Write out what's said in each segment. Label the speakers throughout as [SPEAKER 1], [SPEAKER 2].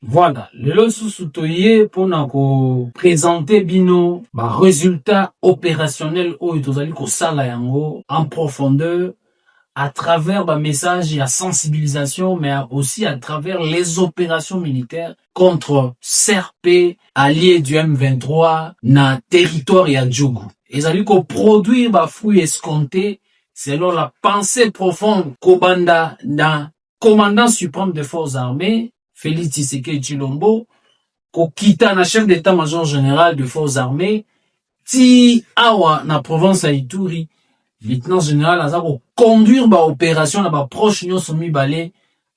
[SPEAKER 1] Voilà, lelo susu toye pona ko présenter bino ba résultat opérationnel oyo tozali ko sala yango en profondeur à travers ba message et la sensibilisation, mais aussi à travers les opérations militaires contre CRP alliés du M23 na territoire ya Djougou. Ezali ko produire ba fruits escomptés selon la pensée profonde kobanda na commandant suprême des forces armées Félix Tshisekedi Tshilombo, kokita na chef d'état-major général des forces armées, ti awa na province ya Ituri, lieutenant général aza ko conduire ba opération na ba proche nyonso mibale,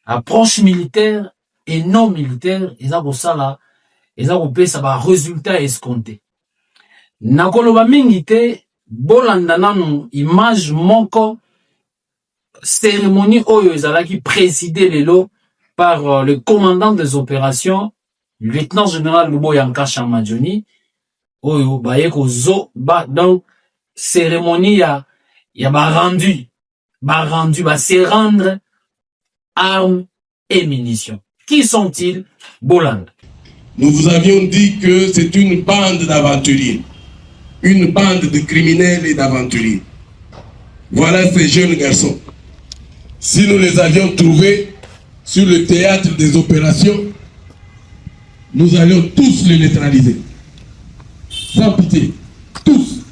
[SPEAKER 1] approche militaire et non militaire, eza ko sala, eza ko pesa ba résultat escompté. Na koloba mingi te, bolanda nanu image moko cérémonie oyo ezalaki présidé lelo par le commandant des opérations, le lieutenant général Luboya Nkasha Madjoni, oyo baye ko zo ba donc cérémonie ya ba se rendre armes et munitions. Qui sont-ils? Boland.
[SPEAKER 2] Nous vous avions dit que c'est une bande d'aventuriers, une bande de criminels et d'aventuriers. Voilà ces jeunes garçons. Si nous les avions trouvés sur le théâtre des opérations, nous allions tous les neutraliser. Sans pitié. Tous.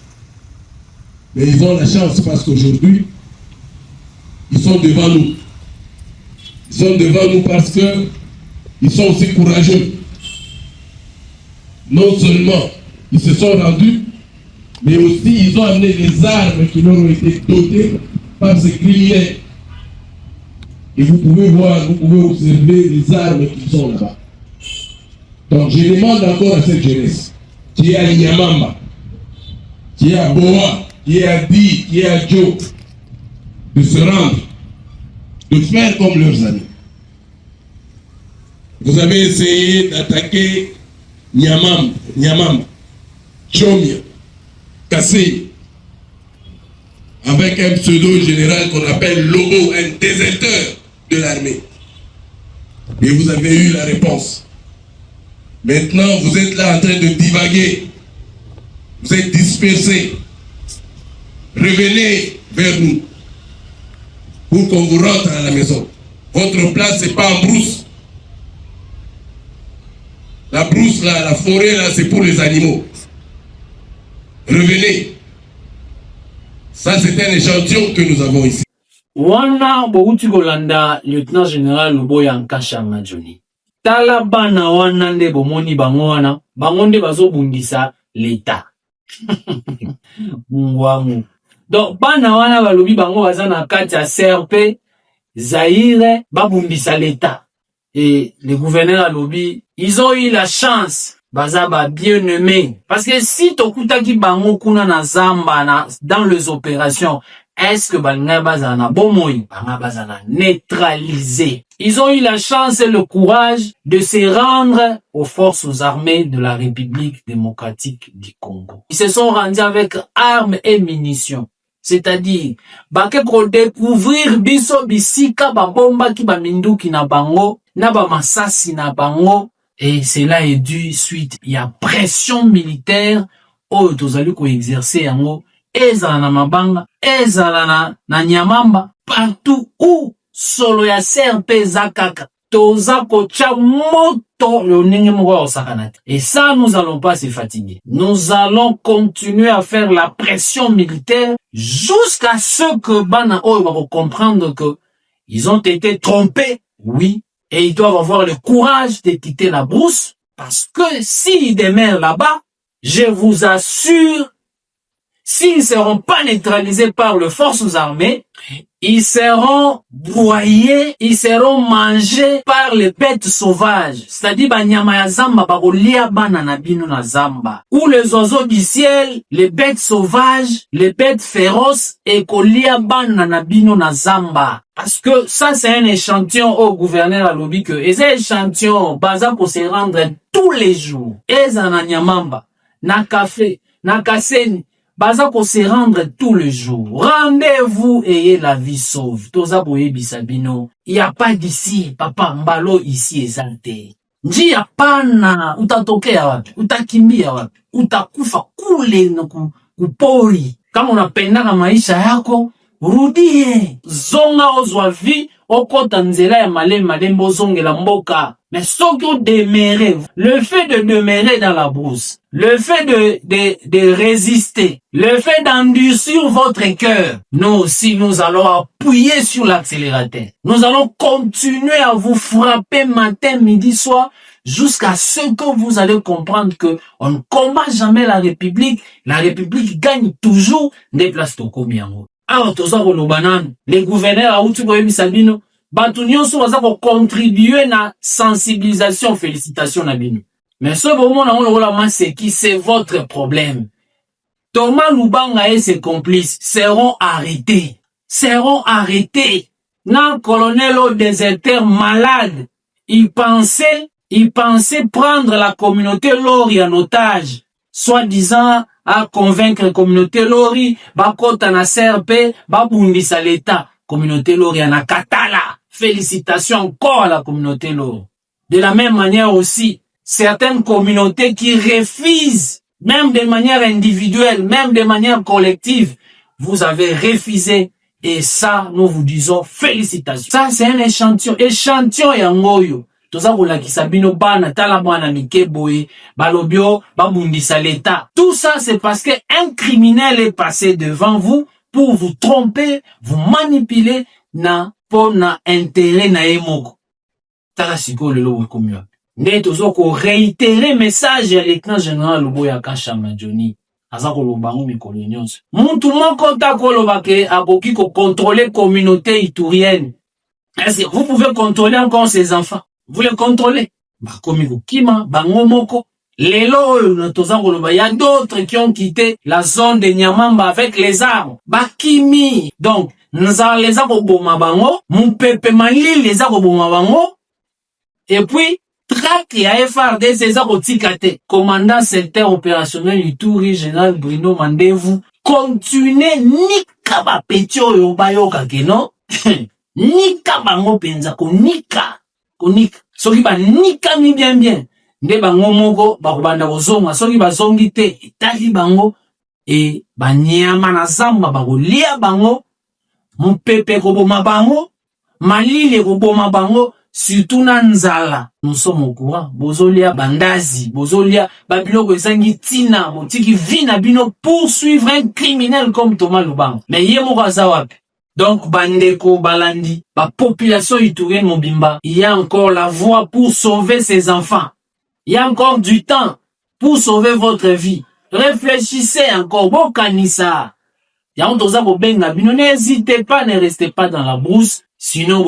[SPEAKER 2] Mais ils ont la chance parce qu'aujourd'hui, ils sont devant nous. Ils sont devant nous parce qu'ils sont aussi courageux. Non seulement ils se sont rendus, mais aussi ils ont amené les armes qui leur ont été dotées par ces criminels. Et vous pouvez voir, vous pouvez observer les armes qui sont là-bas. Donc je demande encore à cette jeunesse, qui est à Nyamamba, qui est à Boa, qui est à Di, qui est à Djo, de se rendre, de faire comme leurs amis. Vous avez essayé d'attaquer Nyamamba, Chomia, Kassé, avec un pseudo général qu'on appelle Lobo, un déserteur de l'armée. Et vous avez eu la réponse. Maintenant, vous êtes là en train de divaguer. Vous êtes dispersés. Revenez vers nous pour qu'on vous rentre à la maison. Votre place, c'est pas en brousse. La brousse, là, la forêt, là, c'est pour les animaux. Revenez. Ça, c'est un échantillon que nous avons ici.
[SPEAKER 1] Wana bouti kolanda lieutenant général Luboya Nkasha Madjoni. Tala bana wana nde bomoni bango wana, bango nde bazobundisa l'État. Mwangu. Donc bana wana balobi bango baza na kati ya CRP, Zaïre, babundisa l'État. Et le gouverneur alobi, ils ont eu la chance. Bazaba bien aimé. Parce que si tokutaki bango kuna na zamba dans les opérations, est-ce que banga bazana bomoi, banga bazana neutralisé. Ils ont eu la chance et le courage de se rendre aux forces armées de la République démocratique du Congo. Ils se sont rendus avec armes et munitions. C'est-à-dire, bake ko découvrir biso bisika ba bomba ki ba minduki na bango, na ba masasi na bango. Et cela est dû suite il y a pression militaire oyo tozali ko exercer yango ezala na mabanga ezala na Nyamamba partout où solo ya CRP zakaka toza kocha moto le ndenge moko osakana. Et ça, nous allons pas se fatiguer. Nous allons continuer à faire la pression militaire jusqu'à ce que bana oyo va comprendre que ils ont été trompés, oui. Et ils doivent avoir le courage de quitter la brousse, parce que s'ils demeurent là-bas, je vous assure, s'ils ne seront pas neutralisés par les forces armées, ils seront broyés, ils seront mangés par les bêtes sauvages. C'est-à-dire, banyama ya zamba, bakolia bana na bino na zamba. Ou les oiseaux du ciel, les bêtes sauvages, les bêtes féroces, et kolia bana na bino na zamba. Parce que ça, c'est un échantillon au gouverneur à lobby que, et ces échantillons, baza pour se rendre tous les jours. Eza na Nyamamba, na café, na kaseni, baza pour se rendre tous les jours. Rendez-vous et ayez la vie sauve. Toza boye bisabino. Il n'y a pas d'ici, papa, mbalo ici exalté. Njia pana, utatokea wapi? Utakimbia wapi? Utakufa kule na kupori. Kama unapendaka maisha yako, rudie. Zonga ozwa vi, okota nzela ya malembe ozongela mboka. Mais soki o demeurer, le fait de demeurer dans la brousse, le fait de résister, le fait d'endurcir votre cœur, nous aussi, nous allons appuyer sur l'accélérateur. Nous allons continuer à vous frapper matin, midi, soir, jusqu'à ce que vous allez comprendre que on ne combat jamais la République gagne toujours des places de Komiango. Alors, tout ça, les gouverneurs à Outuboyebi Sabino, Batu nyonso baza ko contribuer na sensibilisation, félicitations na bino. Mais ce moment na on la maseki, c'est votre problème. Thomas Lubanga et ses complices seront arrêtés. Non, colonel au déserteur malade, il pensait prendre la communauté Lori en otage, soi-disant à convaincre la communauté Lori, bakota na CRP, babundisa l'État. Communauté Lori en a katala. Félicitations encore à la communauté Lori. De la même manière aussi, certaines communautés qui refusent, même de manière individuelle, même de manière collective, vous avez refusé. Et ça, nous vous disons félicitations. Ça, c'est un échantillon yangoyo. Toza kolakisa bino bana tala bana mikeboye balobio babundisa l'État. Tout ça, c'est parce que un criminel est passé devant vous pour vous tromper, vous manipuler na pour na intérêt na emoko. Tala siko lelo wekomyo. Nde tozo ko réitérer message ya l'écran général Luboya Kashama Johnny. Aza ko lobango mikolo nyonso. Muntu moko ta ko lobake akoki ko contrôler communauté iturienne. Est-ce que vous pouvez contrôler encore ces enfants? Vous les contrôlez? Bakomi ko kima bango moko. Lelo, il y a d'autres qui ont quitté la zone de Nyamamba avec les armes. Bakimi. Donc, nous allons les aboboma bango, mon pepe mali les aboboma bango. Et puis, traque ya FRDC les abotikate. Commandant secteur opérationnel du Touri, général Bruno Mandez-vous. Continuez nika ba petio yo bayo kakeno. Nika bango penza ko nika. Soki ba nika mi bien. Nde bango moko bakubanda kozonga soki bazongi te etali bango e banyama na zamba bakolia bango mupepe koboma bango malili koboma bango surtout na nzala. Nous sommes au courant bozolia bandazi bozolia babiloko ezangi tina motiki vina bino poursuivre un criminel comme Thomas Lubanga. Mais ye moko aza wapi? Donc bandeko balandi ba population iturienne mobimba, il y a encore la voie pour sauver ses enfants. Il y a encore du temps pour sauver votre vie. Réfléchissez encore. Bon kanisa. N'hésitez pas, ne restez pas dans la brousse. Sinon,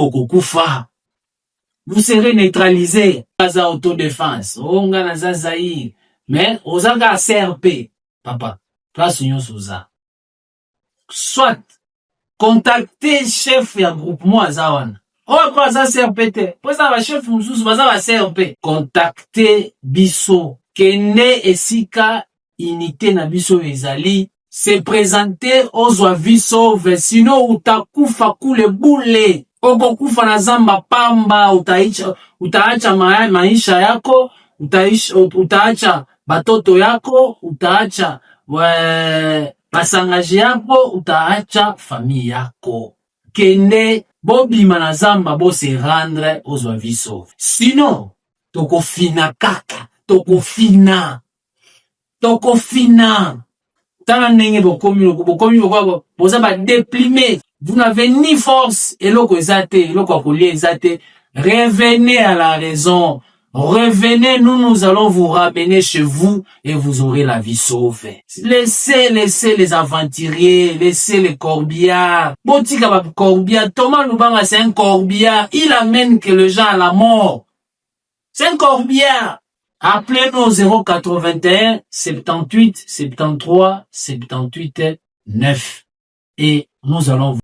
[SPEAKER 1] vous serez neutralisé. Pas autodéfense. Mais, ozaga CRP. Papa, place union souza. Soit, contactez chef et groupement Azawan. Oh, quoi, ça CRPT? Pour ça, va chef Moussous, va CRP. Contactez Bisso. Kene Esika, unité na Bisso Ezali. Se présenter aux oavis sauve. Sinon, utakufa kule bule. Oko kufa na zamba pamba. Utaacha maisha yako. Utaacha batoto yako. Utaacha basangaji yako. Utaacha famille yako. Kende Bobby Manazamba bo se rendre aux oaviso. Sinon, toko fina kaka, toko fina. Tana nenge bokomi boza ba déprimer. Vous n'avez ni force et loko ezate, loko akoli ezate. Revenez à la raison. Revenez, nous allons vous ramener chez vous et vous aurez la vie sauvée. Laissez les aventuriers, laissez les corbillards. Botika corbillard, Thomas Lubanga c'est un corbillard, il amène que les gens à la mort. C'est un corbillard. Appelez-nous 081 78 73 78 9 et nous allons vous